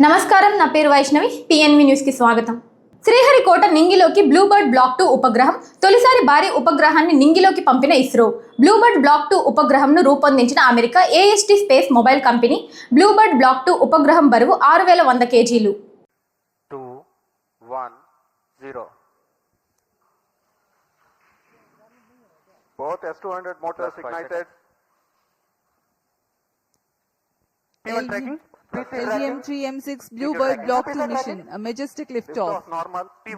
నమస్కారం, నా పేరు వైష్ణవి. పిఎన్వి న్యూస్ కి స్వాగతం. శ్రీహరికోట నింగిలోకి బ్లూబర్డ్ బ్లాక్ 2 ఉపగ్రహం తొలిసారి భారీ ఉపగ్రహాన్ని నింగిలోకి పంపిన ఇస్రో. బ్లూబర్డ్ బ్లాక్ 2 ఉపగ్రహంను రూపొందించిన America AST space mobile company. BlueBird block 2 ఉపగ్రహం బరువు 6100 kg. 2, 1, 0. Both S200 motors ignited. LGM-3M6 Bluebird Block 2 mission, a majestic liftoff.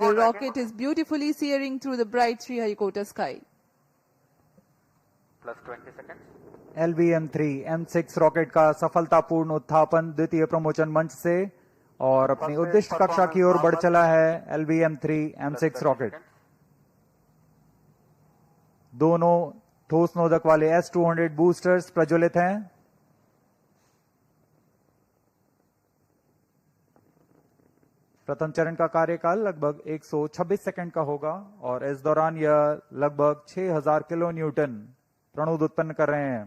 The rocket is beautifully searing through the bright Sriharikota sky. Plus 20 seconds. LVM-3M6 rocket का सफलतापूर्ण उत्थापन द्वितीय प्रमोचन मंच से और अपनी उद्दिष्ट कक्षा की ओर बढ़ चला है। LVM-3M6 रॉकेट दोनों ठोस नोदक वाले S200 बूस्टर्स प्रज्वलित हैं। प्रथम चरण का कार्यकाल लगभग 126 सेकंड का होगा और इस दौरान यह लगभग 6000 किलो न्यूटन प्रणुद उत्पन्न कर रहे हैं।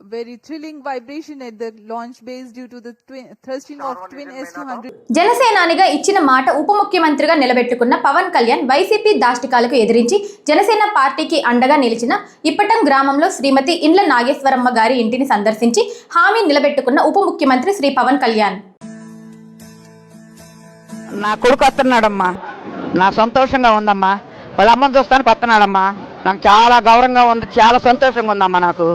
Very thrilling vibration at the launch base due to the thrusting of twin S200. జనసేనానిగా ఇచ్చిన మాట ఉప ముఖ్యమంత్రిగా నిలబెట్టుకున్న పవన్ కళ్యాణ్ వైసీపీ దాష్టికాలకు ఎదిరించి జనసేన పార్టీకి అండగా నిలిచిన ఇప్పటం గ్రామంలో శ్రీమతి ఇండ్ల నాగేశ్వరమ్మ గారి ఇంటిని సందర్శించి హామీ నిలబెట్టుకున్న ఉప ముఖ్యమంత్రి శ్రీ పవన్ కళ్యాణ్. నా కొడుకు వస్తున్నాడమ్మా, నాకు సంతోషంగా ఉందమ్మా. వాళ్ళ అమ్మని చూస్తానికి వస్తున్నాడమ్మా. నాకు చాలా గౌరవంగా ఉంది, చాలా సంతోషంగా ఉందమ్మా నాకు.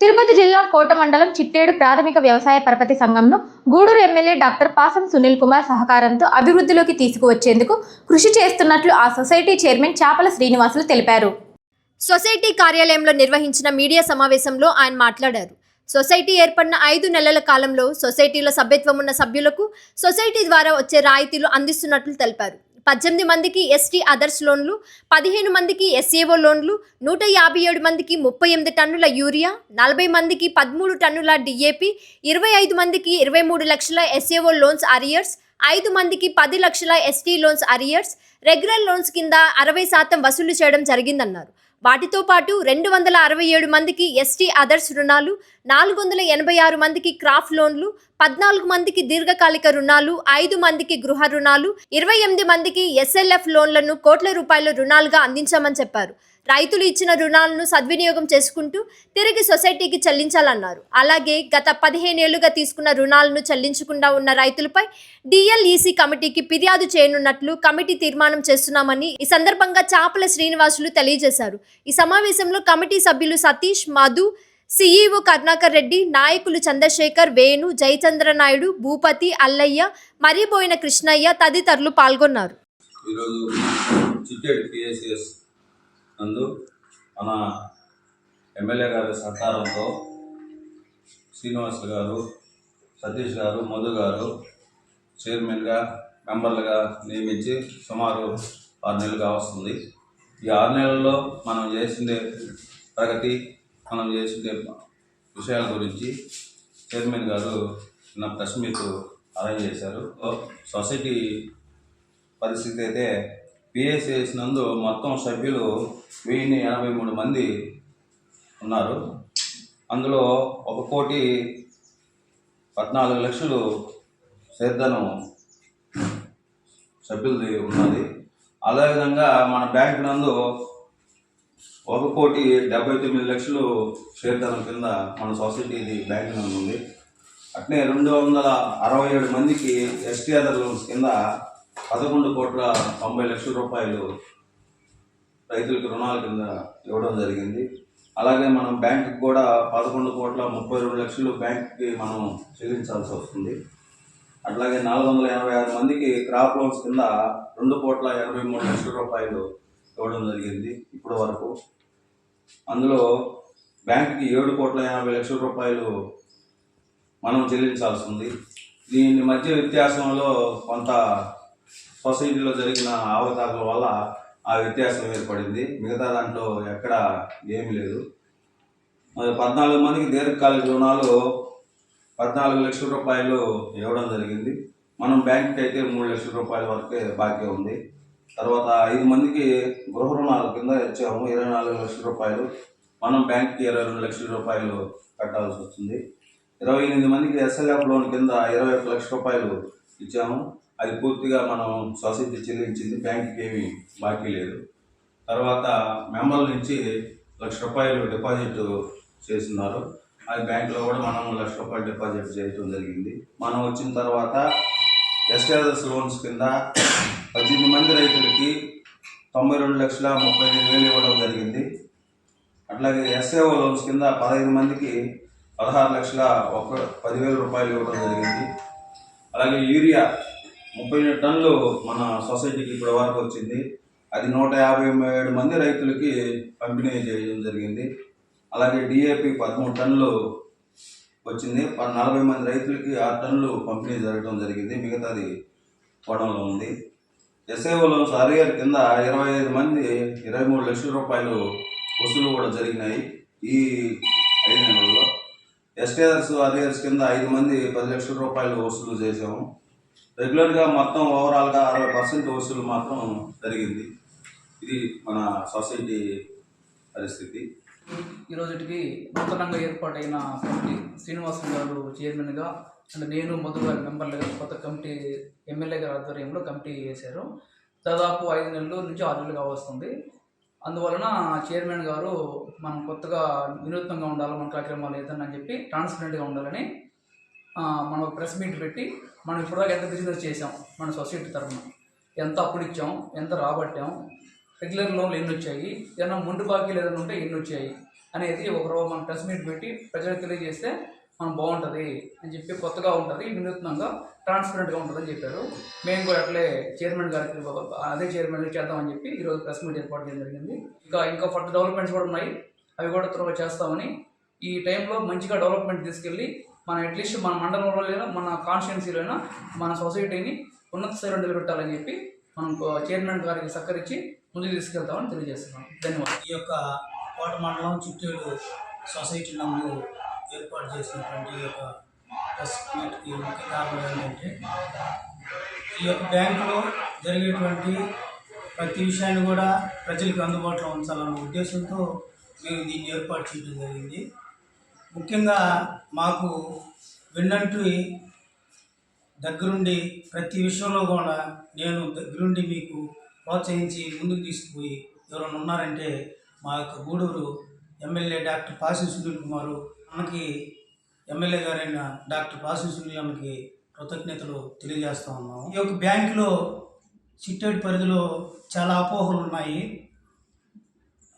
తిరుపతి జిల్లా కోట మండలం చిట్టేడు ప్రాథమిక వ్యవసాయ పరపతి సంఘంను గూడూరు ఎమ్మెల్యే డాక్టర్ పాసం సునీల్ కుమార్ సహకారంతో అభివృద్ధిలోకి తీసుకువచ్చేందుకు కృషి చేస్తున్నట్లు ఆ సొసైటీ చైర్మన్ చాపల శ్రీనివాసులు తెలిపారు. సొసైటీ కార్యాలయంలో నిర్వహించిన మీడియా సమావేశంలో ఆయన మాట్లాడారు. సొసైటీ ఏర్పడిన 5 నెలల కాలంలో సొసైటీలో సభ్యత్వం ఉన్న సభ్యులకు సొసైటీ ద్వారా వచ్చే రాయితీలు అందిస్తున్నట్లు తెలిపారు. 18 మందికి ఎస్టీ అదర్స్ లోన్లు, 15 మందికి ఎస్ఏఓ లోన్లు, 157 మందికి 38 టన్నుల యూరియా, 40 మందికి 13 టన్నుల డిఏపి, 25 మందికి 23 లక్షల ఎస్ఏఓ లోన్స్ అరియర్స్, 5 మందికి 10 లక్షల ST loans arrears, regular loans కింద 60% వసూలు చేయడం జరిగిందన్నారు. వాటితో పాటు 267 మందికి ఎస్టీ అదర్స్ రుణాలు, 486 మందికి క్రాఫ్ట్ లోన్లు, 14 మందికి దీర్ఘకాలిక రుణాలు, 5 మందికి గృహ రుణాలు, 28 మందికి ఎస్ఎల్ఎఫ్ లోన్లను కోట్ల రూపాయల రుణాలుగా అందించామని చెప్పారు. రైతులు ఇచ్చిన రుణాలను సద్వినియోగం చేసుకుంటూ తిరిగి సొసైటీకి చెల్లించాలన్నారు. అలాగే గత 15 ఏళ్లుగా తీసుకున్న రుణాలను చెల్లించకుండా ఉన్న రైతులపై డిఎల్ఈసి కమిటీకి ఫిర్యాదు చేయనున్నట్లు కమిటీ తీర్మానం చేస్తున్నామని ఈ సందర్భంగా చాపల శ్రీనివాసులు తెలియజేశారు. ఈ సమావేశంలో కమిటీ సభ్యులు సతీష్, మధు, సిఈఓ కరుణాకర్ రెడ్డి, నాయకులు చంద్రశేఖర్, వేణు, జయచంద్ర నాయుడు, భూపతి, అల్లయ్య, మరిబోయిన కృష్ణయ్య తదితరులు పాల్గొన్నారు. నందు మన ఎమ్మెల్యే గారి సహకారంతో శ్రీనివాస్ గారు, సతీష్ గారు, మధు గారు చైర్మన్గా మెంబర్లుగా నియమించి సుమారు 6 నెలలుగా వస్తుంది. ఈ 6 నెలల్లో మనం చేసిండే ప్రగతి, మనం చేసిండే విషయాల గురించి చైర్మన్ గారు చిన్న ప్రెస్ మీట్ అరేంజ్ చేశారు. సొసైటీ పరిస్థితి అయితే పిఎస్సిఎస్ నందు మొత్తం సభ్యులు 1083 మంది ఉన్నారు. అందులో 1,14,00,000 సేర్ధనం సభ్యులది ఉన్నది. అదేవిధంగా మన బ్యాంక్ నందు 1,79,00,000 షేర్ధనం కింద మన సొసైటీది బ్యాంక్ నందు ఉంది. అట్నే 267 మందికి ఎస్టీఆర్ లోన్స్ కింద 11,90,00,000 రూపాయలు రైతులకు రుణాల కింద ఇవ్వడం జరిగింది. అలాగే మనం బ్యాంకుకి కూడా 11,32,00,000 బ్యాంకుకి మనం చెల్లించాల్సి వస్తుంది. అట్లాగే 486 మందికి క్రాప్ లోన్స్ కింద 2,83,00,000 రూపాయలు ఇవ్వడం జరిగింది ఇప్పటి వరకు. అందులో బ్యాంకుకి 7,50,00,000 రూపాయలు మనం చెల్లించాల్సి ఉంది. దీని మధ్య వ్యత్యాసంలో కొంత సొసైటీలో జరిగిన అవకతవకల వల్ల ఆ వ్యత్యాసం ఏర్పడింది. మిగతా దాంట్లో ఎక్కడ ఏమీ లేదు. 14 మందికి దీర్ఘకాలిక రుణాలు 14,00,000 రూపాయలు ఇవ్వడం జరిగింది. మనం బ్యాంకుకి అయితే 3,00,000 రూపాయల వరకే బాకీ ఉంది. తర్వాత 5 మందికి గృహ రుణాల కింద ఇచ్చాము 24,00,000 రూపాయలు. మనం బ్యాంక్కి 22,00,000 రూపాయలు కట్టాల్సి వస్తుంది. 28 మందికి ఎస్ఎల్ఎఫ్ లోన్ కింద 21,00,000 రూపాయలు ఇచ్చాము. అది పూర్తిగా మనం సొసైటీ చెల్లించింది, బ్యాంక్కి ఏమీ బాకీ లేదు. తర్వాత మెంబర్ల నుంచి 1,00,000 రూపాయలు డిపాజిట్ చేస్తున్నారు. అది బ్యాంకులో కూడా మనం 1,00,000 రూపాయలు డిపాజిట్ చేయడం జరిగింది. మనం వచ్చిన తర్వాత ఎస్టీఆర్ఎస్ లోన్స్ కింద 18 మంది రైతులకి 92,38,000 ఇవ్వడం జరిగింది. అట్లాగే ఎస్ఏఓ లోన్స్ కింద 15 మందికి 16,10,000 రూపాయలు ఇవ్వడం జరిగింది. అలాగే యూరియా 30 టన్నులు మన సొసైటీకి ఇప్పటి వరకు వచ్చింది. అది 157 మంది రైతులకి పంపిణీ చేయడం జరిగింది. అలాగే డిఏపి 13 టన్నులు వచ్చింది. 40 మంది రైతులకి 6 టన్నులు పంపిణీ జరగడం జరిగింది. మిగతాది కోవడంలో ఉంది. ఎస్ఏఓ లోన్స్ అరియర్ కింద 25 మంది 23,00,000 రూపాయలు వసూలు కూడా జరిగినాయి ఈ 5 నెలల్లో. ఎస్టీఆర్ఎస్ అరియర్స్ కింద 5 మంది 10,00,000 రూపాయలు వసూలు చేసాము. రెగ్యులర్గా మొత్తం ఓవరాల్గా 60% వసూలు మాత్రం జరిగింది. ఇది మన సొసైటీ పరిస్థితి. ఈ రోజుకి నూతనంగా ఏర్పాటైన కమిటీ శ్రీనివాసన్ గారు చైర్మన్గా అండ్ నేను మధు గారి మెంబర్లుగా కొత్త కమిటీ ఎమ్మెల్యే గారి ఆధ్వర్యంలో కమిటీ వేశారు. దాదాపు 5 నెలల నుంచి 6 నెలలుగా వస్తుంది. అందువలన చైర్మన్ గారు మనం కొత్తగా వినూత్నంగా ఉండాలి, మన కార్యక్రమాలు ఏదన్నా అని చెప్పి ట్రాన్స్పరెంట్గా ఉండాలని మనం ప్రెస్ మీట్ పెట్టి మనం ఇప్పటిదాకా ఎంత బిజినెస్ చేసాం, మన సొసైటీ తరఫున ఎంత అప్పులు ఇచ్చాం, ఎంత రాబట్టాం, రెగ్యులర్ లోన్లు ఎన్ని వచ్చాయి, ఏదైనా ముందు బాకీలు ఏదైనా ఉంటే ఎన్ని వచ్చాయి అనేది ఒకరోజు మనం ప్రెస్ మీట్ పెట్టి ప్రజలకు తెలియజేస్తే మనం బాగుంటుంది అని చెప్పి, కొత్తగా ఉంటుంది, వినూత్నంగా ట్రాన్స్పరెంట్గా ఉంటుందని చెప్పారు. మేము కూడా అట్లే చైర్మన్ గారికి అదే చైర్మన్ చేద్దామని చెప్పి ఈరోజు ప్రెస్ మీట్ ఏర్పాటు చేయడం జరిగింది. ఇంకా ఫర్దర్ డెవలప్మెంట్స్ కూడా ఉన్నాయి, అవి కూడా త్వరగా చేస్తామని. ఈ టైంలో మంచిగా డెవలప్మెంట్ తీసుకెళ్ళి మన అట్లీస్ట్ మన మండలంలో మన కాన్స్టిట్యున్సీలోనైనా మన సొసైటీని ఉన్నత స్థాయిలో నిలబెట్టాలని చెప్పి మనం చైర్మన్ గారికి సహకరించి ముందుకు తీసుకెళ్తామని తెలియజేస్తున్నాం. ధన్యవాదాలు. ఈ యొక్క కోట మండలం చిత్తూరు సొసైటీ నందు ఏర్పాటు చేసినటువంటి ఈ యొక్క ప్రెస్ మీట్కి ముఖ్య కారణం ఏంటంటే ఈ యొక్క బ్యాంకులో జరిగేటువంటి ప్రతి విషయాన్ని కూడా ప్రజలకు అందుబాటులో ఉంచాలన్న ఉద్దేశంతో మేము దీన్ని ఏర్పాటు చేయడం జరిగింది. ముఖ్యంగా మాకు వెన్నంటి దగ్గరుండి ప్రతి విషయంలో కూడా నేను దగ్గరుండి మీకు ప్రోత్సహించి ముందుకు తీసుకుపోయి ఎవరైనా ఉన్నారంటే మా యొక్క గూడూరు ఎమ్మెల్యే డాక్టర్ పాసి సునీల్ కుమారు, మనకి ఎమ్మెల్యే గారైన డాక్టర్ పాసి సునీల్ అన్నకి కృతజ్ఞతలు తెలియజేస్తూ ఉన్నాము. ఈ యొక్క బ్యాంకులో చిట్టేడు పరిధిలో చాలా అపోహలు ఉన్నాయి.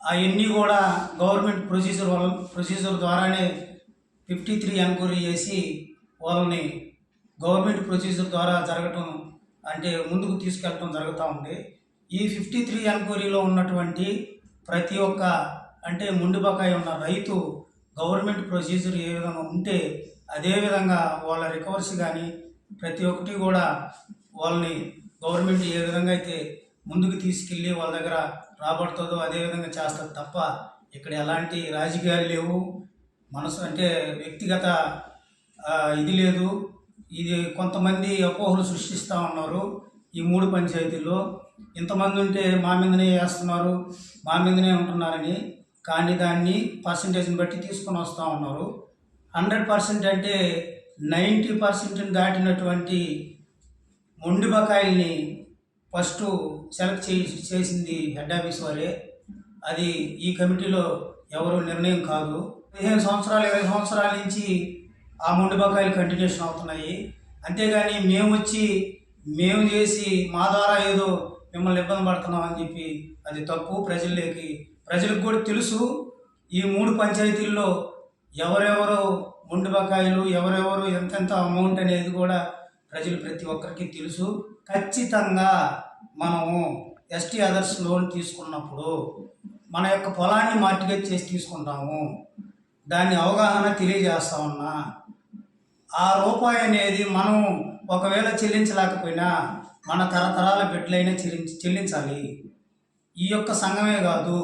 అవన్నీ కూడా గవర్నమెంట్ ప్రొసీజర్ ద్వారానే 53 ఎంక్వైరీ చేసి వాళ్ళని గవర్నమెంట్ ప్రొసీజర్ ద్వారా జరగటం అంటే ముందుకు తీసుకెళ్ళటం జరుగుతూ ఉంది. ఈ 53 ఎంక్వైరీలో ఉన్నటువంటి ప్రతి ఒక్క అంటే ముందు బకాయి ఉన్న రైతు గవర్నమెంట్ ప్రొసీజర్ ఏ విధంగా ఉంటే అదేవిధంగా వాళ్ళ రికవర్స్ కానీ ప్రతి ఒక్కటి కూడా వాళ్ళని గవర్నమెంట్ ఏ విధంగా అయితే ముందుకు తీసుకెళ్ళి వాళ్ళ దగ్గర రాబడుతుందో అదేవిధంగా చేస్తుంది తప్ప ఇక్కడ ఎలాంటి రాజకీయాలు లేవు, మనసు అంటే వ్యక్తిగత ఇది లేదు. ఇది కొంతమంది అపోహలు సృష్టిస్తూ ఉన్నారు. ఈ 3 పంచాయతీల్లో ఇంతమంది ఉంటే మా మీదనే వేస్తున్నారు, మా మీదనే ఉంటున్నారని. కానీ దాన్ని పర్సంటేజ్ని బట్టి తీసుకొని వస్తూ ఉన్నారు. 100% అంటే 90% దాటినటువంటి మొండి బకాయిల్ని ఫస్ట్ సెలెక్ట్ చేసింది హెడ్ ఆఫీస్ వారే. అది ఈ కమిటీలో ఎవరు నిర్ణయం కాదు. 15 సంవత్సరాలు 20 సంవత్సరాల నుంచి ఆ మొండి బకాయిలు కంటిన్యూషన్ అవుతున్నాయి. అంతేగాని మేము చేసి మా ద్వారా ఏదో మిమ్మల్ని ఇబ్బంది పడుతున్నాం అని చెప్పి అది తప్పు. ప్రజలకు కూడా తెలుసు ఈ 3 పంచాయతీల్లో ఎవరెవరు మొండి బకాయిలు, ఎవరెవరు ఎంతెంత అమౌంట్ అనేది కూడా ప్రతి ఒక్కరికి తెలుసు. ఖచ్చితంగా మనము ఎస్టీ అదర్స్ లోన్ తీసుకున్నప్పుడు మన యొక్క పొలాన్ని మార్టిగేజ్ చేసి తీసుకుంటాము. దాన్ని అవగాహన తెలియజేస్తా ఉన్నా. ఆ రూపాయి అనేది మనం ఒకవేళ చెల్లించలేకపోయినా మన తరతరాల బిడ్డలైనా చెల్లించాలి. ఈ యొక్క సంఘమే కాదు,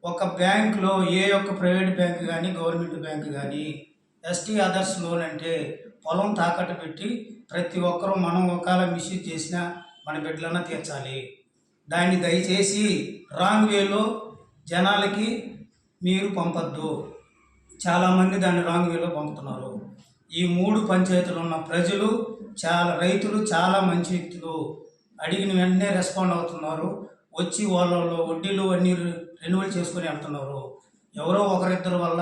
ఒక బ్యాంకులో ఏ యొక్క ప్రైవేట్ బ్యాంకు కానీ గవర్నమెంట్ బ్యాంకు కానీ ఎస్టీ అదర్స్ లోన్ అంటే పొలం తాకట్టు పెట్టి ప్రతి ఒక్కరూ మనం ఒకవేళ మిస్యూజ్ చేసినా మన బిడ్డలన్నా తీర్చాలి. దాన్ని దయచేసి రాంగ్ వేలో జనాలకి మీరు పంపద్దు. చాలామంది దాన్ని రాంగ్ వేలో పంపుతున్నారు. ఈ 3 పంచాయతీలు ఉన్న ప్రజలు రైతులు చాలా మంచి వ్యక్తులు. అడిగిన వెంటనే రెస్పాండ్ అవుతున్నారు. వచ్చి వాళ్ళ వడ్డీలు అన్నీ రెన్యువల్ చేసుకొని వెళ్తున్నారు. ఎవరో ఒకరిద్దరు వల్ల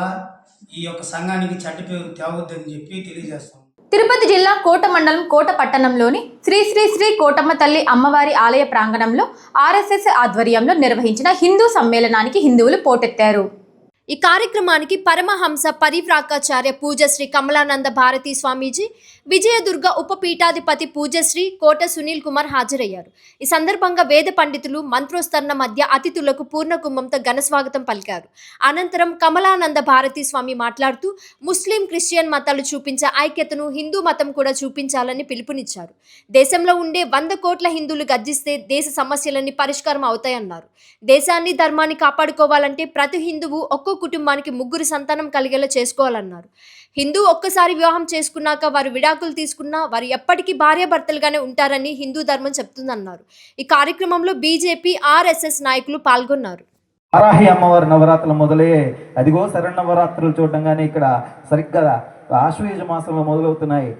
ఈ యొక్క సంఘానికి చెడ్డ పేరు తేవద్దని చెప్పి తెలియజేస్తాం. తిరుపతి జిల్లా కోట మండలం కోట పట్టణంలోని శ్రీ శ్రీ శ్రీ కోటమ్మ తల్లి అమ్మవారి ఆలయ ప్రాంగణంలో ఆర్ఎస్ఎస్ ఆధ్వర్యంలో నిర్వహించిన హిందూ సమ్మేళనానికి హిందువులు పోటెత్తారు. ఈ కార్యక్రమానికి పరమహంస పరివ్రాకాచార్య పూజశ్రీ కమలానంద భారతీ స్వామీజీ, విజయదుర్గ ఉపపీఠాధిపతి పూజశ్రీ కోట సునీల్ కుమార్ హాజరయ్యారు. ఈ సందర్భంగా వేద పండితులు మంత్రోస్తరణ మధ్య అతిథులకు పూర్ణ కుంభంతో ఘనస్వాగతం పలికారు. అనంతరం కమలానంద భారతీ స్వామి మాట్లాడుతూ ముస్లిం, క్రిస్టియన్ మతాలు చూపించే ఐక్యతను హిందూ మతం కూడా చూపించాలని పిలుపునిచ్చారు. దేశంలో ఉండే 100 కోట్ల హిందువులు గర్జిస్తే దేశ సమస్యలన్నీ పరిష్కారం అవుతాయన్నారు. దేశాన్ని, ధర్మాన్ని కాపాడుకోవాలంటే ప్రతి హిందువు ఒక్కో కుటుంబానికి 3 సంతానం కలిగేలా చేసుకోవాలన్నారు. హిందూ ఒక్కసారి వివాహం చేసుకున్నాక వారు విడాకులు తీసుకున్నా వారు ఎప్పటికీ భార్యాభర్తలుగానే ఉంటారని హిందూ ధర్మం చెప్తుందన్నారు. ఈ కార్యక్రమంలో బీజేపీ, ఆర్ఎస్ఎస్ నాయకులు పాల్గొన్నారు. వారాహి అమ్మవారి నవరాత్రులు మొదలయ్యే అదిగో శరన్నవరాత్రులు చూడంగానే ఇక్కడ సరిగ్గా ఆశ్వయుజ మాసంలో మొదలవుతున్నాయి.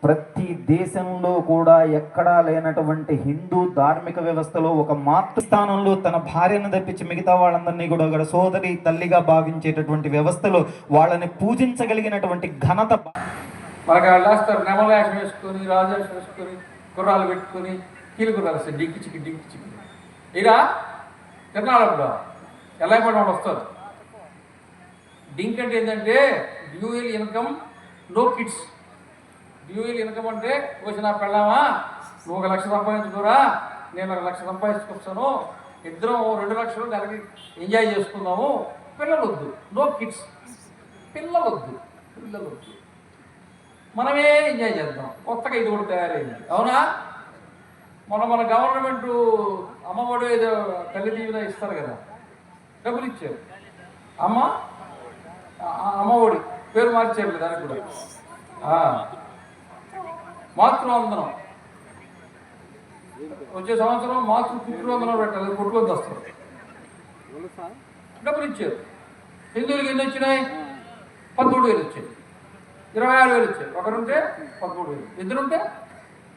ప్రతి దేశంలో కూడా ఎక్కడా లేనటువంటి హిందూ ధార్మిక వ్యవస్థలో ఒక మాతృస్థానంలో తన భార్యను తప్పించి మిగతా వాళ్ళందరినీ కూడా ఒక సోదరి తల్లిగా భావించేటటువంటి వ్యవస్థలో వాళ్ళని పూజించగలిగినటువంటి ఘనత. మనకు వేస్తారు నెమలేషం వేసుకొని, రాజేషం వేసుకొని, కుర్రాలు పెట్టుకొని, కీలు కుర్రాలు వస్తాయి డిక్కి చిక్కి ఇలా తిరణాలప్పుడు ఎలా పడి వాళ్ళు వస్తారు. డింక్ అంటే ఏంటంటే dual income, no kids. Dual income అంటే వచ్చిన పెళ్ళామా, నువ్వు 1 లక్ష సంపాదించుకోరా, నేను 1 లక్ష సంపాదించుకొస్తాను, ఇద్దరం 2 లక్షలు నెలకి ఎంజాయ్ చేసుకుందాము, పిల్లలు వద్దు. నో కిడ్స్, పిల్లలు వద్దు. మనమే ఎంజాయ్ చేద్దాం. కొత్తగా ఇది కూడా తయారైంది. అవునా? మన గవర్నమెంట్ అమ్మఒడి ఏదో తల్లి దీవెన ఇస్తారు కదా, డబ్బులు ఇచ్చారు. అమ్మఒడి పేరు మార్చారు దానికి కూడా. మాతృవందనం వచ్చే సంవత్సరం పితృవందనం పెట్టాలి, కొట్టుకొని వస్తారు. డబ్బులు ఇచ్చారు. హిందువులకి ఎన్ని వచ్చినాయి? 13,000 వచ్చాయి. 26,000 వచ్చాయి. ఒకరుంటే 13,000, ఇద్దరుంటే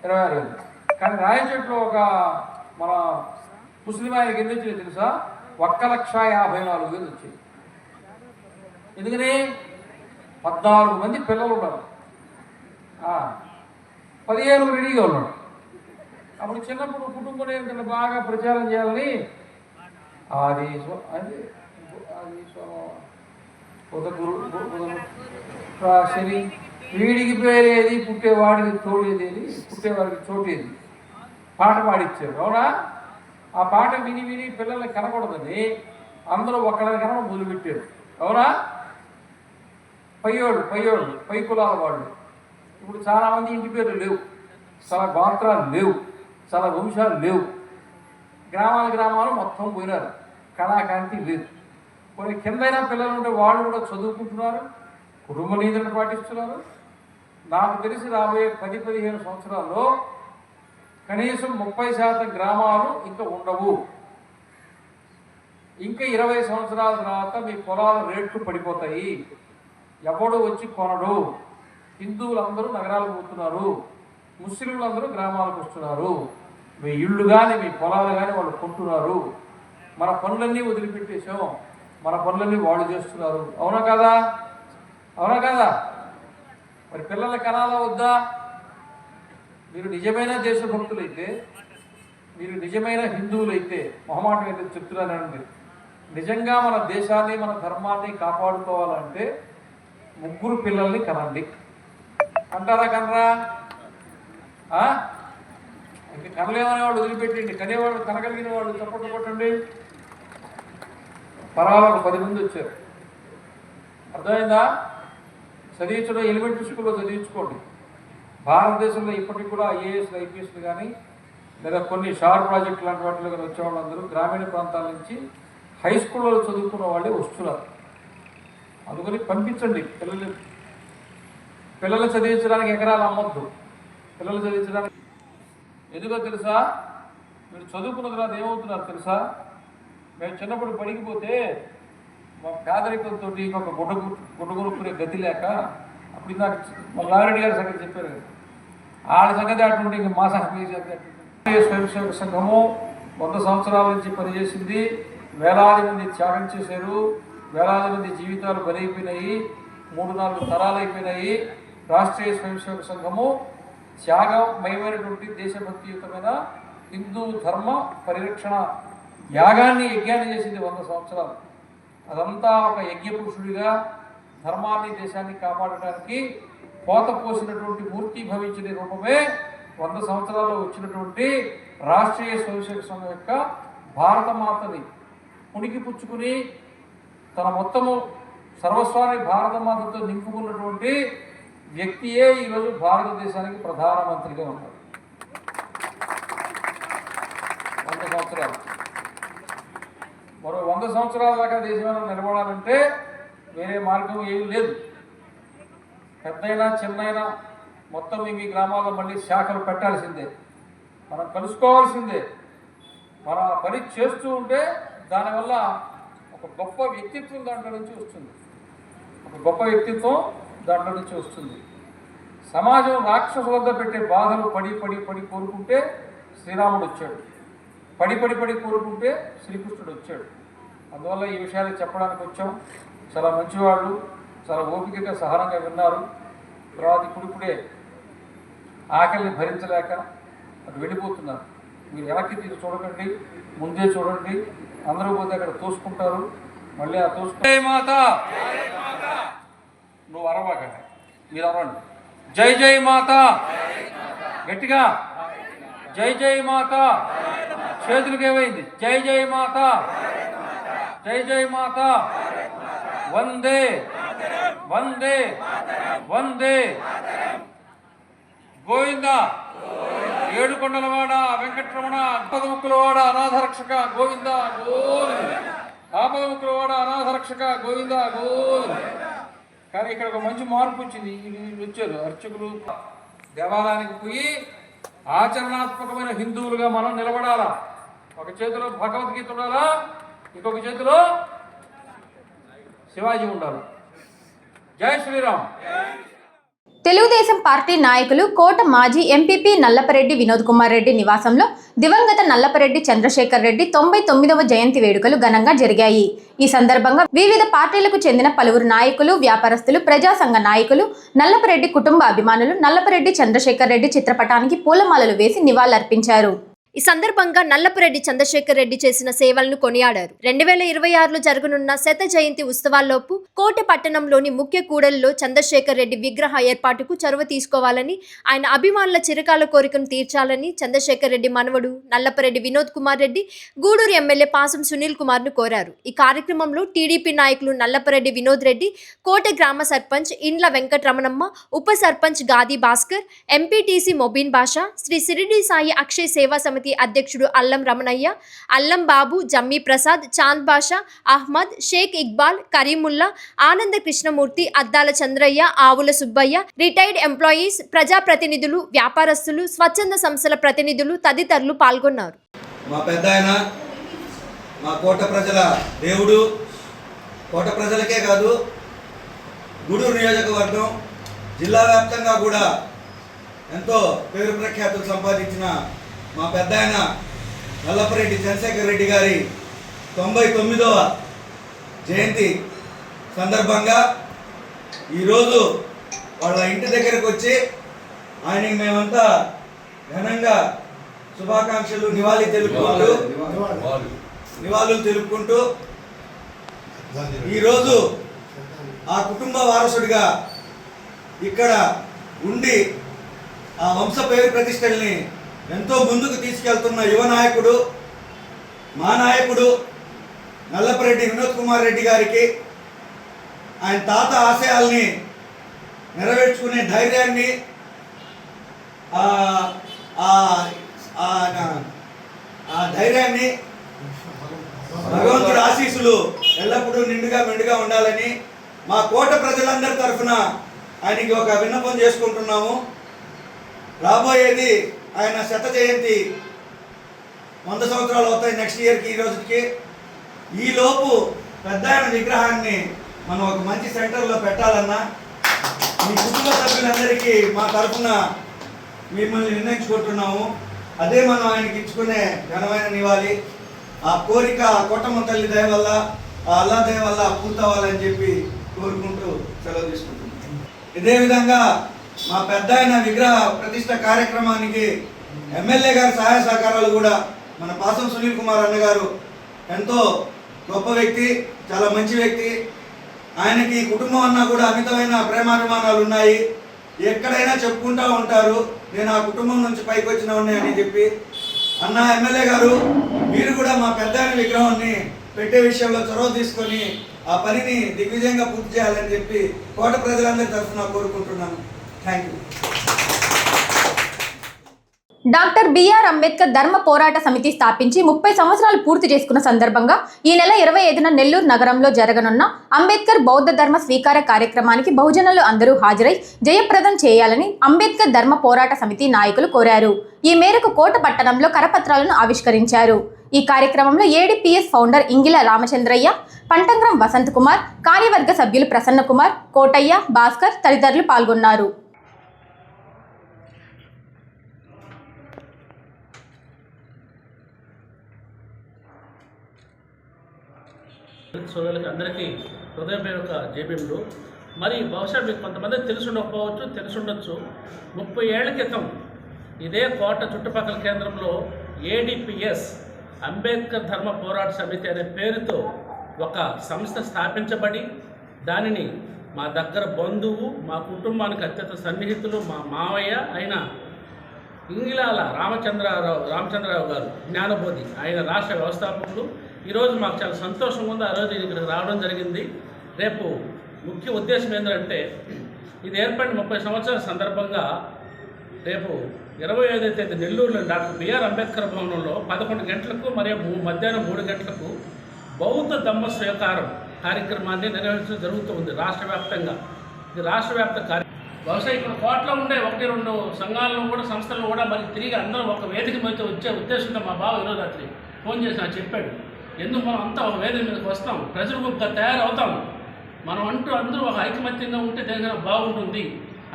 26,000. కానీ రాయచెట్లో ఒక మన ముస్లిం ఆయనకి ఎన్ని వచ్చినాయి తెలుసా? 1,54,000 వచ్చాయి. ఎందుకని 14 మంది పిల్లలు ఉన్నారు, 15 రెడీగా ఉన్నాడు. అప్పుడు చిన్నప్పుడు కుటుంబం ఏంటంటే బాగా ప్రచారం చేయాలని శని వీడికి పేరేది, పుట్టేవాడికి తోడేది, పుట్టేవాడికి చోటేది పాట పాడిచ్చారు. అవునా? ఆ పాట విని పిల్లల్ని కనకూడదని అందరూ ఒక్కళ్ళని కనడం మొదలుపెట్టారు. అవునా? పై కులాల వాళ్ళు ఇప్పుడు చాలామంది ఇంటి పేర్లు లేవు, చాలా గోత్రాలు లేవు, చాలా వంశాలు లేవు. గ్రామాలు మొత్తం పోయినారు. కళాకాంతి లేదు. కొన్ని కిందైనా పిల్లలు ఉంటే వాళ్ళు కూడా చదువుకుంటున్నారు, కుటుంబ నియంత్రణ పాటిస్తున్నారు, నాకు తెలిసి రాబోయే 10-15 సంవత్సరాల్లో కనీసం 30% గ్రామాలు ఇంకా ఉండవు. ఇంకా 20 సంవత్సరాల తర్వాత మీ పొలాల రేట్లు పడిపోతాయి. ఎవడు వచ్చి కొనడు. హిందువులందరూ నగరాలకు పోతున్నారు, ముస్లింలందరూ గ్రామాలకు వస్తున్నారు. మీ ఇళ్ళు కానీ మీ పొలాలు కానీ వాళ్ళు కొంటున్నారు. మన పనులన్నీ వదిలిపెట్టేసాం, మన పనులన్నీ వాళ్ళు చేస్తున్నారు. అవునా కదా? అవునా కదా? మరి పిల్లల కనాలా వద్దా? మీరు నిజమైన దేశభక్తులైతే, మీరు నిజమైన హిందువులైతే, మొహమాటం అయితే చెప్తున్నానండి, నిజంగా మన దేశాన్ని మన ధర్మాన్ని కాపాడుకోవాలంటే 3 పిల్లల్ని కనండి. అంటారా కనరా? ఇంకా కనలేమనే వాడు వదిలిపెట్టండి, కనేవాడు కనగలిగిన వాడు చప్పట్లు కొట్టండి. పర్వాలకు 10 మంది వచ్చారు. అర్థమైందా? చదివించడం ఎలిమెంటరీ స్కూల్లో చదివించుకోండి. భారతదేశంలో ఇప్పటికి కూడా ఐఏఎస్లు ఐపీఎస్లు కానీ లేదా కొన్ని షార్ ప్రాజెక్ట్ లాంటి వాటిలో కానీ వచ్చేవాళ్ళందరూ గ్రామీణ ప్రాంతాల నుంచి హై స్కూల్లో చదువుకున్న వాళ్ళే వస్తున్నారు. అందుకని పంపించండి. పిల్లలు చదివించడానికి ఎకరాలు అమ్మొద్దు. పిల్లలు చదివించడానికి ఎందుకో తెలుసా? మీరు చదువుకున్న తర్వాత ఏమవుతున్నారు తెలుసా? మేము చిన్నప్పుడు పడికిపోతే మా పేదరికంతో ఒక గుడ్డ కొనుక్కునే గతి లేక, అప్పుడు నాకు మా రామిరెడ్డి గారి సంగతి చెప్పారు కదా, ఆడ సంగతి అటువంటి ఇంకా మా సంగతి స్వయంసేవక సంఘము 100 సంవత్సరాల నుంచి పనిచేసింది. వేలాది మంది త్యాగం చేశారు, వేలాది మంది జీవితాలు బలైపోయినాయి, 3-4 తరాలు అయిపోయినాయి. రాష్ట్రీయ స్వయంసేవక సంఘము త్యాగమయమైనటువంటి దేశభక్తియుతమైన హిందూ ధర్మ పరిరక్షణ యజ్ఞాన్ని చేసింది 100 సంవత్సరాలు. అదంతా ఒక యజ్ఞ పురుషుడిగా ధర్మాన్ని దేశాన్ని కాపాడటానికి పోత పోసినటువంటి మూర్తి భవించిన రూపమే 100 సంవత్సరాల్లో వచ్చినటువంటి రాష్ట్రీయ స్వయంసేవక సంఘం యొక్క భారతమాతని ఉనికి పుచ్చుకుని తన మొత్తము సర్వస్వాన్ని భారతమాతతో నింపుకున్నటువంటి వ్యక్తియే ఈరోజు భారతదేశానికి ప్రధానమంత్రిగా ఉన్నారు. 100 సంవత్సరాలు. మరో 100 సంవత్సరాల దాకా దేశంలో నిలబడాలంటే వేరే మార్గం ఏమీ లేదు. పెద్దయినా చిన్నైనా మొత్తం మీ గ్రామాల్లో మళ్ళీ శాఖలు పెట్టాల్సిందే, మనం కలుసుకోవాల్సిందే. మన పని చేస్తూ ఉంటే దానివల్ల ఒక గొప్ప వ్యక్తిత్వం దాంట్లో నుంచి వస్తుంది. ఒక గొప్ప వ్యక్తిత్వం దాంట్లో నుంచి వస్తుంది. సమాజం రాక్షసుల వద్ద పెట్టే బాధలు పడి పడి పడి కోరుకుంటే శ్రీరాముడు వచ్చాడు, పడి పడి పడి కోరుకుంటే శ్రీకృష్ణుడు వచ్చాడు. అందువల్ల ఈ విషయాలు చెప్పడానికి వచ్చాం. చాలా మంచివాళ్ళు, చాలా ఓపికగా సహనంగా విన్నారు. తర్వాత ఇప్పుడిప్పుడే ఆకలిని భరించలేక అటు వెళ్ళిపోతున్నారు. మీరు వెనక్కి తీసి చూడకండి, ముందే చూడండి. అందరూ పోతే అక్కడ తోసుకుంటారు. మళ్ళీ ఆ తోసుకుంటే మాత నువ్వు అరవకండి, మీరు అరవండి. జై జై మాత, గట్టిగా జై జై మాత. చేతులకు ఏమైంది? జై జై మాత, జై జై మాత. వందే వందే వందే. గోవింద ఏడుకొండలవాడ వెంకటరమణ, ఆపదముక్కులవాడ అనాథరక్షక గోవింద గోవింద. ఆపదముక్కులవాడ అనాథరక్షక గోవింద గోవింద. కానీ ఇక్కడ ఒక మంచి మార్పు వచ్చింది. వీళ్ళు వచ్చారు అర్చకులు. దేవాలయానికి పోయి ఆచరణాత్మకమైన హిందువులుగా మనం నిలబడాలా. ఒక చేతిలో భగవద్గీత ఉండాలా, ఇంకొక చేతిలో శివాజీ ఉండాలి. జై శ్రీరామ్. తెలుగుదేశం పార్టీ నాయకులు కోట మాజీ ఎంపీపీ నల్లపరెడ్డి వినోద్ కుమార్ రెడ్డి నివాసంలో దివంగత నల్లపరెడ్డి చంద్రశేఖర్ రెడ్డి 99వ జయంతి వేడుకలు ఘనంగా జరిగాయి. ఈ సందర్భంగా వివిధ పార్టీలకు చెందిన పలువురు నాయకులు, వ్యాపారస్తులు, ప్రజా సంఘ నాయకులు, నల్లపరెడ్డి కుటుంబ అభిమానులు నల్లపరెడ్డి చంద్రశేఖర్ రెడ్డి చిత్రపటానికి పూలమాలలు వేసి నివాళులర్పించారు. ఈ సందర్భంగా నల్లపరెడ్డి చంద్రశేఖర్ రెడ్డి చేసిన సేవలను కొనియాడారు. 2026లో జరగనున్న శత జయంతి ఉత్సవాల్లోపు కోట పట్టణంలోని ముఖ్య కూడలిలో చంద్రశేఖర్ రెడ్డి విగ్రహ ఏర్పాటుకు చొరవ తీసుకోవాలని, ఆయన అభిమానుల చిరకాల కోరికను తీర్చాలని చంద్రశేఖర్ రెడ్డి మనవడు నల్లపరెడ్డి వినోద్ కుమార్ రెడ్డి గూడూరు ఎమ్మెల్యే పాసం సునీల్ కుమార్ ను కోరారు. ఈ కార్యక్రమంలో టీడీపీ నాయకులు నల్లపరెడ్డి వినోద్ రెడ్డి, కోట గ్రామ సర్పంచ్ ఇండ్ల వెంకటరమణమ్మ, ఉప సర్పంచ్ గాది భాస్కర్, ఎంపీటీసీ మొబీన్ బాషా, శ్రీ సిరిడి సాయి అక్షయ్ సేవా సమితి సమితి అధ్యక్షుడు అల్లం రమణయ్య, అల్లం బాబు, జమ్మీ ప్రసాద్, చాంద్ బాషా, అహ్మద్, షేక్ ఇక్బాల్, కరీముల్లా, ఆనంద కృష్ణమూర్తి, అద్దాల చంద్రయ్య, ఆవుల సుబ్బయ్య, రిటైర్డ్ ఎంప్లాయీస్, ప్రజాప్రతినిధులు, వ్యాపారస్తులు, స్వచ్ఛంద సంస్థల ప్రతినిధులు తదితరులు పాల్గొన్నారు. మా పెద్దాయన, మా కోట ప్రజల దేవుడు, కోట ప్రజలకే కాదు గూడూరు నియోజకవర్గం జిల్లా వ్యాప్తంగా కూడా ఎంతో పేరు ప్రఖ్యాతులు సంపాదించిన మా పెద్దాయన నల్లపరెడ్డి చంద్రశేఖర్ రెడ్డి గారి 99వ జయంతి సందర్భంగా ఈరోజు వాళ్ళ ఇంటి దగ్గరకు వచ్చి ఆయనకి మేమంతా ఘనంగా శుభాకాంక్షలు నివాళులు తెలుపుకుంటూ ఈరోజు ఆ కుటుంబ వారసుడిగా ఇక్కడ ఉండి ఆ వంశ పేరు ప్రతిష్టల్ని ఎంతో ముందుకు తీసుకెళ్తున్న యువ నాయకుడు, మా నాయకుడు నల్లపరెడ్డి వినోద్ కుమార్ రెడ్డి గారికి ఆయన తాత ఆశయాల్ని నెరవేర్చుకునే ధైర్యాన్ని భగవంతుడి ఆశీస్సులు ఎల్లప్పుడూ నిండుగా మెండుగా ఉండాలని మా కోట ప్రజలందరి తరఫున ఆయనకి ఒక విన్నపం చేసుకుంటున్నాము. రాబోయేది ఆయన 100వ జయంతి 100 సంవత్సరాలు అవుతాయి నెక్స్ట్ ఇయర్కి. ఈ రోజుకి ఈలోపు పెద్ద ఆయన విగ్రహాన్ని మనం ఒక మంచి సెంటర్లో పెట్టాలన్నా మీ కుటుంబ సభ్యులందరికీ మా తరఫున మిమ్మల్ని నిర్ణయించుకుంటున్నాము. అదే మనం ఆయనకి ఇచ్చుకునే ఘనమైన నివాళి. ఆ కోరిక కోటమ్మ తల్లి దయ వల్ల, ఆ అల్లా దయ వల్ల పూర్తవ్వాలని చెప్పి కోరుకుంటూ సెలవు తీసుకుంటున్నాం. ఇదే విధంగా మా పెద్ద ఆయన విగ్రహ ప్రతిష్ట కార్యక్రమానికి ఎమ్మెల్యే గారి సహాయ సహకారాలు కూడా మన పాసం సునీల్ కుమార్ అన్న గారు ఎంతో గొప్ప వ్యక్తి, చాలా మంచి వ్యక్తి. ఆయనకి కుటుంబం అన్నా కూడా అమితమైన ప్రేమాభిమానాలు ఉన్నాయి. ఎక్కడైనా చెప్పుకుంటూ ఉంటారు, నేను ఆ కుటుంబం నుంచి పైకి వచ్చిన అని చెప్పి. అన్న ఎమ్మెల్యే గారు, మీరు కూడా మా పెద్ద విగ్రహాన్ని పెట్టే విషయంలో చొరవ తీసుకొని ఆ పనిని దిగ్విజయంగా పూర్తి చేయాలని చెప్పి కోట ప్రజలందరి తరఫున కోరుకుంటున్నాను. Thank you. Doctor BR Ambedkar Dharma Porata సమితి స్థాపించి 30 సంవత్సరాలు పూర్తి చేసుకున్న సందర్భంగా ఈ నెల 25న నెల్లూరు నగరంలో జరగనున్న అంబేద్కర్ బౌద్ధ ధర్మ స్వీకార కార్యక్రమానికి బహుజనులు అందరూ హాజరై జయప్రదం చేయాలని అంబేద్కర్ ధర్మ పోరాట సమితి నాయకులు కోరారు. ఈ మేరకు కోట పట్టణంలో కరపత్రాలను ఆవిష్కరించారు. ఈ కార్యక్రమంలో ఏడీపీఎస్ ఫౌండర్ ఇంగిల రామచంద్రయ్య, పంటంగ్రం వసంత్ కుమార్, కార్యవర్గ సభ్యులు ప్రసన్న కుమార్, కోటయ్య, భాస్కర్ తదితరులు పాల్గొన్నారు. సోదరులకి అందరికీ హృదయపూర్వక జేబీఎంలు. మరి బహుశా మీకు కొంతమంది తెలుసుండకపోవచ్చు, తెలుసుండొచ్చు. 30 ఏళ్ల క్రితం ఇదే కోట చుట్టుపక్కల కేంద్రంలో ఏడీపీఎస్ అంబేద్కర్ ధర్మ పోరాట సమితి అనే పేరుతో ఒక సంస్థ స్థాపించబడి దానిని మా దగ్గర బంధువు, మా కుటుంబానికి అత్యంత సన్నిహితులు, మా మావయ్య అయిన ఇంగిలాల రామచంద్రరావు గారు జ్ఞానబోధి, ఆయన రాష్ట్ర వ్యవస్థాపకులు. ఈరోజు మాకు చాలా సంతోషంగా ఉంది. ఆ రోజు ఇక్కడికి రావడం జరిగింది. రేపు ముఖ్య ఉద్దేశం ఏంటంటే, ఇది ఏర్పడిన 30 సంవత్సరాల సందర్భంగా రేపు 25వ తేదీ నెల్లూరులో డాక్టర్ బిఆర్ అంబేద్కర్ భవనంలో 11 గంటలకు మరియు మధ్యాహ్నం 3 గంటలకు బౌద్ధ ధమ్మ స్వీకారం కార్యక్రమాన్ని నిర్వహించడం జరుగుతూ ఉంది రాష్ట్ర వ్యాప్తంగా. ఇది రాష్ట్ర వ్యాప్త బహుశా ఇక్కడ కోట్లో ఉండే 1-2 సంఘాలను కూడా, సంస్థలను కూడా మరి తిరిగి అందరూ ఒక వేదిక మీద వచ్చే ఉద్దేశంతో మా బావ ఈరోజు రాత్రి ఫోన్ చేసి నాకు చెప్పాడు, ఎందుకు మనం అంతా ఒక వేదిక మీదకి వస్తాం, ప్రజల గుంపుగా తయారవుతాం, మనం అందరూ ఒక ఐకమత్యంగా ఉంటే దేనికైనా బాగుంటుంది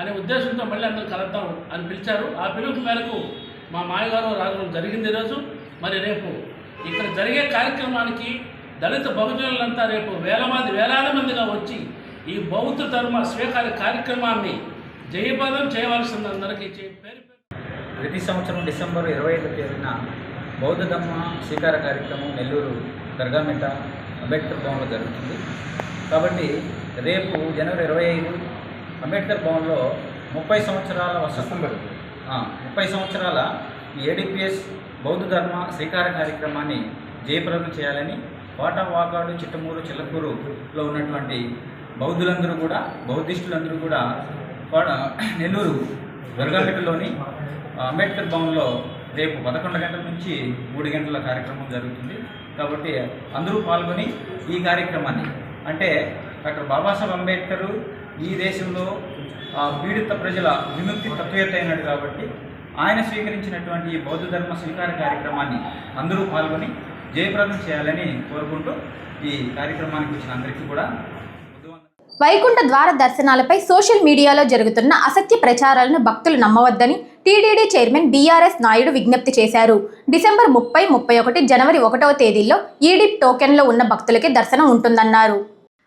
అనే ఉద్దేశంతో మళ్ళీ అందరూ కలుద్దాం అని పిలిచారు. ఆ పిలుపు మేరకు మా మాయగారు రావడం జరిగింది ఈరోజు. మరి రేపు ఇక్కడ జరిగే కార్యక్రమానికి దళిత బహుజనులంతా రేపు వేలాది మందిగా వచ్చి ఈ బౌద్ధ ధర్మ స్వీకార కార్యక్రమాన్ని జయప్రదం చేయవలసింది అందరికీ పేరు. ప్రతి సంవత్సరం డిసెంబర్ 25వ తేదీన బౌద్ధ ధర్మ స్వీకార కార్యక్రమం నెల్లూరు దర్గామిట్ట అంబేద్కర్ భవన్లో జరుగుతుంది. కాబట్టి రేపు జనవరి 25 అంబేద్కర్ భవన్లో 30 సంవత్సరాల 30 సంవత్సరాల ఏడీపీఎస్ బౌద్ధ ధర్మ స్వీకార కార్యక్రమాన్ని జయప్రదం చేయాలని కోట, వాకాడు, చిట్టమూరు, చిల్లకూరులో ఉన్నటువంటి బౌద్ధులందరూ కూడా, బౌద్ధిస్టులందరూ కూడా నెల్లూరు దర్గామిట్టలోని అంబేద్కర్ భవన్లో రేపు 11 గంటల నుంచి 3 గంటల కార్యక్రమం జరుగుతుంది. కాబట్టి అందరూ పాల్గొని ఈ కార్యక్రమాన్ని, అంటే డాక్టర్ బాబాసాహెబ్ అంబేద్కర్ ఈ దేశంలో పీడిత ప్రజల విముక్తి తత్వవేత్త అయినాడు. కాబట్టి ఆయన స్వీకరించినటువంటి ఈ బౌద్ధ ధర్మ స్వీకార కార్యక్రమాన్ని అందరూ పాల్గొని జయప్రదం చేయాలని కోరుకుంటూ ఈ కార్యక్రమానికి వచ్చిన అందరికీ కూడా వైకుంఠ ద్వార దర్శనాలపై సోషల్ మీడియాలో జరుగుతున్న అసత్య ప్రచారాలను భక్తులు నమ్మవద్దని టీటీడీ చైర్మన్ బీఆర్ఎస్ నాయుడు విజ్ఞప్తి చేశారు. డిసెంబర్ 30, 31, జనవరి 1వ తేదీల్లో ఈడీ టోకెన్లో ఉన్న భక్తులకే దర్శనం ఉంటుందన్నారు.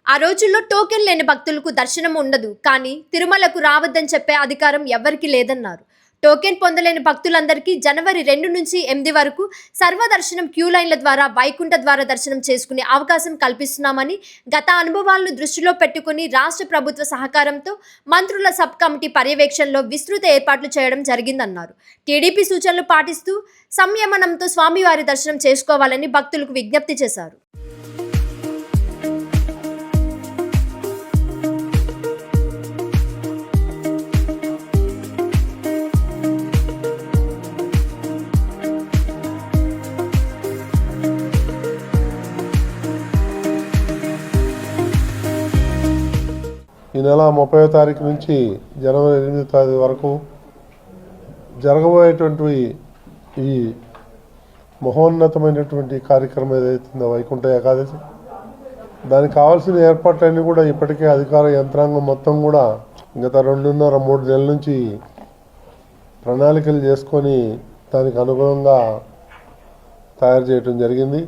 ఆ రోజుల్లో టోకెన్ లేని భక్తులకు దర్శనం ఉండదు, కానీ తిరుమలకు రావద్దని చెప్పే అధికారం ఎవరికీ లేదన్నారు. టోకెన్ పొందలేని భక్తులందరికీ జనవరి 2 నుంచి 8 వరకు సర్వదర్శనం క్యూ లైన్ల ద్వారా వైకుంఠ ద్వార దర్శనం చేసుకునే అవకాశం కల్పిస్తున్నామని, గత అనుభవాలను దృష్టిలో పెట్టుకుని రాష్ట్ర ప్రభుత్వ సహకారంతో మంత్రుల సబ్ కమిటీ పర్యవేక్షణలో విస్తృత ఏర్పాట్లు చేయడం జరిగిందన్నారు. టీడీపీ సూచనలు పాటిస్తూ సంయమనంతో స్వామివారి దర్శనం చేసుకోవాలని భక్తులకు విజ్ఞప్తి చేశారు. ఈ నెల 30వ తారీఖు నుంచి జనవరి 8వ తేదీ వరకు జరగబోయేటువంటి ఈ మహోన్నతమైనటువంటి కార్యక్రమం ఏదైతుందో వైకుంఠ ఏకాదశి, దానికి కావాల్సిన ఏర్పాట్లన్నీ కూడా ఇప్పటికే అధికార యంత్రాంగం మొత్తం కూడా గత 2.5-3 నెలల నుంచి ప్రణాళికలు చేసుకొని దానికి అనుగుణంగా తయారు చేయడం జరిగింది.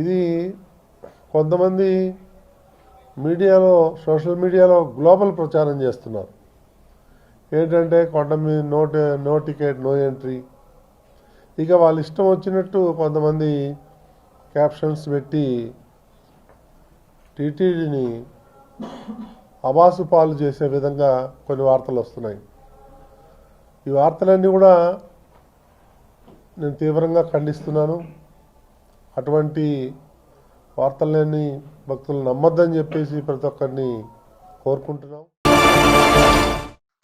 ఇది కొంతమంది మీడియాలో, సోషల్ మీడియాలో గ్లోబల్ ప్రచారం చేస్తున్నారు. ఏంటంటే కొండ మీద నో టికెట్ నో ఎంట్రీ. ఇక వాళ్ళ ఇష్టం వచ్చినట్టు కొంతమంది క్యాప్షన్స్ పెట్టి టీటీడీని అబాసు పాలు చేసే విధంగా కొన్ని వార్తలు వస్తున్నాయి. ఈ వార్తలన్నీ కూడా నేను తీవ్రంగా ఖండిస్తున్నాను. అటువంటి వార్తలన్నీ భక్తులు నమ్మొద్దని చెప్పేసి ప్రతి ఒక్కరిని కోరుకుంటున్నాం.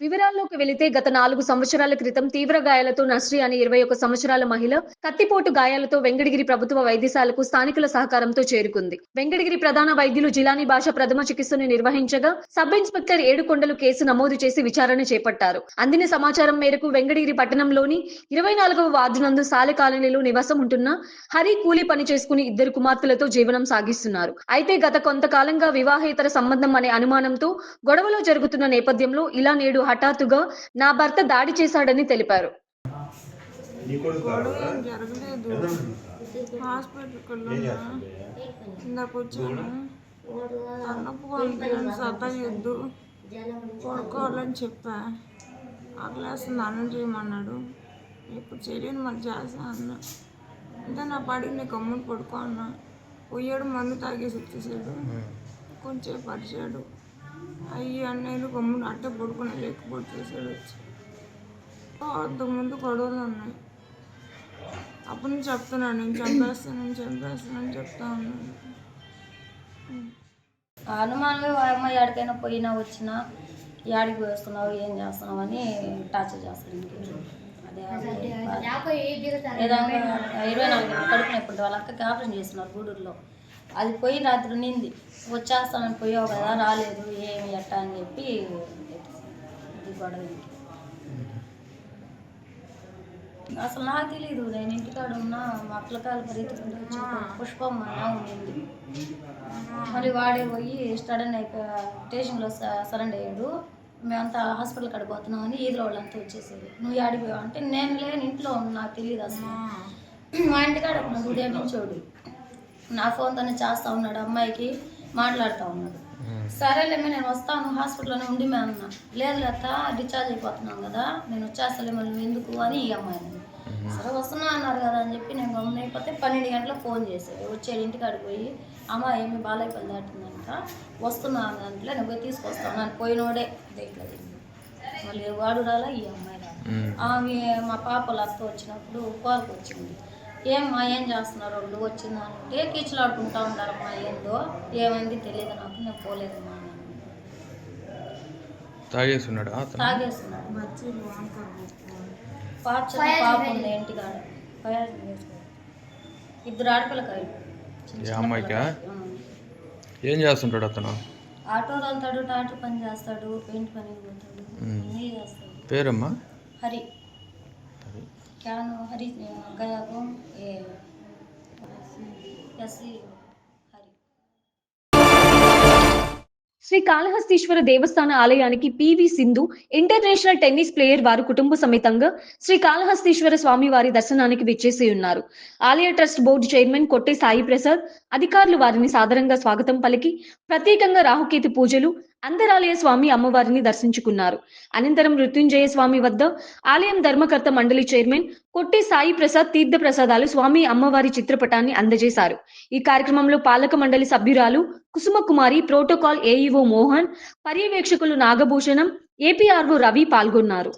వివరాల్లోకి వెళితే గత 4 సంవత్సరాల క్రితం తీవ్ర గాయాలతో నశ్రీ అనే 21 సంవత్సరాల మహిళ కత్తిపోటు గాయాలతో వెంకటగిరి ప్రభుత్వ వైద్యశాలకు స్థానికుల సహకారంతో చేరుకుంది. వెంకటగిరి ప్రధాన వైద్యులు జిలానీ భాష ప్రథమ చికిత్సను నిర్వహించగా సబ్ ఇన్స్పెక్టర్ ఏడుకొండలు కేసు నమోదు చేసి విచారణ చేపట్టారు. అందిన సమాచారం మేరకు వెంకటగిరి పట్టణంలోని 24వ వార్డు నందు సాలె కాలనీలో నివాసం ఉంటున్న హరి కూలీ పని చేసుకుని 2 కుమార్తెలతో జీవనం సాగిస్తున్నారు. అయితే గత కొంతకాలంగా వివాహేతర సంబంధం అనే అనుమానంతో గొడవలు జరుగుతున్న నేపథ్యంలో ఇలా నేడు హఠాత్తుగా నా భర్త దాడి చేశాడని తెలిపారు. పడుకోవాలని చెప్పా, ఆ గ్లాస్ స్నానం చేయమన్నాడు. ఇప్పుడు చేయలేని మళ్ళీ చేస్తా అన్నా. అంటే నా పాడికి నేను గమ్మును పడుకో అన్నా. పోయాడు, మందు తాగేసి వచ్చేసాడు. కొంచెం పరిచాడు. అయ్యి అన్నయ్యలు గమ్మున అట్టే పడుకుని లేకపోతే చేసాడు వచ్చి. అంతకుముందు గొడవలు ఉన్నాయి. అప్పుడు నేను చెప్తున్నాను, నేను చంపేస్తానని చెప్తా ఉన్నాను. అనుమానమే అమ్మాయి ఎక్కడికైనా పోయినా వచ్చినా యాడికి పోస్తున్నావు, ఏం చేస్తున్నావు అని టార్చర్ చేస్తాడు. అదే 24 కడుపున ఇప్పుడు వాళ్ళ అక్కకి ఆపరేషన్ చేస్తున్నారు గూడూరులో. అది పోయి రాత్రి నింది వచ్చేస్తానని పోయావు కదా, రాలేదు, ఏమి ఎట్టా అని చెప్పి ఇది గొడవ. అసలు నాకు తెలీదు. నేను ఇంటికాడ ఉన్నా, మా పిల్లకాయలు పరిగెత్తుకుంటూ వచ్చి పుష్పమ్మ ఉండింది. మళ్ళీ వాడే పోయి సడన్ స్టేషన్లో సరెండర్ అయ్యాడు. మేమంతా హాస్పిటల్ కాడికి పోతున్నామని ఈదులో వాళ్ళంతా వచ్చేసారు. నువ్వు ఆడిపోయావు అంటే నేను లేని ఇంట్లో ఉన్నా, నాకు తెలియదు అసలు. మా ఇంటికాడ ఉన్నాడు, ఉదయం నుంచోడు నా ఫోన్తోనే చేస్తూ ఉన్నాడు, అమ్మాయికి మాట్లాడుతూ ఉన్నాడు. సరేలేమే నేను వస్తాను హాస్పిటల్లోనే ఉండి మే అన్నా. లేదు లేత డిశ్చార్జ్ అయిపోతున్నాం కదా, నేను వచ్చేస్తాలే మళ్ళీ ఎందుకు అని ఈ అమ్మాయిని. సరే వస్తున్నా అన్నారు కదా అని చెప్పి నేను గమ్మున అయిపోతే 12 గంటలకు ఫోన్ చేశాడు. వచ్చాడు ఇంటికాడికి పోయి, అమ్మ ఏమి బాలయ్యపల్లి దాటిందంట, వస్తున్నా దాంట్లో నేను పోయి తీసుకొస్తాను అని పోయినోడే దేంట్లో. మళ్ళీ వాడు రాలా, ఈ అమ్మాయి రాలా. ఆమె మా పాపలు అత్త వచ్చినప్పుడు కోరకు వచ్చింది. ఏమ్మా ఏం చేస్తున్నారు వాళ్ళు వచ్చిందంటే కీచులాడుకుంటా ఉంటారమ్మా, ఏందో ఏమైంది తెలియదు నాకు, నేను పోలేదమ్మా. తాగేస్తున్నాడు. పాప ఉంది ఇంటికాడ ప్రయోజనం చేసుకోవాలి. 2 ఆడపిల్లకాయలు. అమ్మాయికా ఏం చేస్తుంటాడు అతను? ఆటో తోలుతాడు, టాటర్ పని చేస్తాడు, పెయింట్ పని పోతాడు, అన్నీ చేస్తాడు. పేరమ్మా? హరి. క్యాను హరి గయాకు ఎస్సీ. శ్రీ కాళహస్తీశ్వర దేవస్థాన ఆలయానికి PV Sindhu international tennis player వారు కుటుంబ సమేతంగా శ్రీ కాళహస్తీశ్వర స్వామి వారి దర్శనానికి విచ్చేసి ఉన్నారు. ఆలయ ట్రస్ట్ బోర్డు చైర్మన్ కొట్టే సాయి ప్రసాద్ అధికారులు వారిని సాదరంగా స్వాగతం పలికి ప్రత్యేకంగా రాహుకేతు పూజలు, అంతరాలయ స్వామి అమ్మవారిని దర్శించుకున్నారు. అనంతరం మృత్యుంజయ స్వామి వద్ద ఆలయం ధర్మకర్త మండలి చైర్మన్ కొట్టే సాయి ప్రసాద్ తీర్థ ప్రసాదాలు స్వామి అమ్మవారి చిత్రపటాన్ని అందజేశారు. ఈ కార్యక్రమంలో పాలక మండలి సభ్యురాలు కుసుమ కుమారి, ప్రోటోకాల్ ఏఈఓ మోహన్, పర్యవేక్షకులు నాగభూషణం, ఏపీఆర్ఓ రవి పాల్గొన్నారు.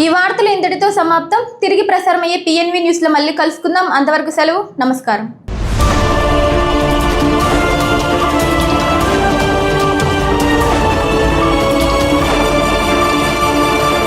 ఈ వార్తలు ఇంతటితో సమాప్తం. తిరిగి ప్రసారమయ్యే పిఎన్వి న్యూస్లో మళ్ళీ కలుసుకుందాం. అంతవరకు సెలవు. నమస్కారం.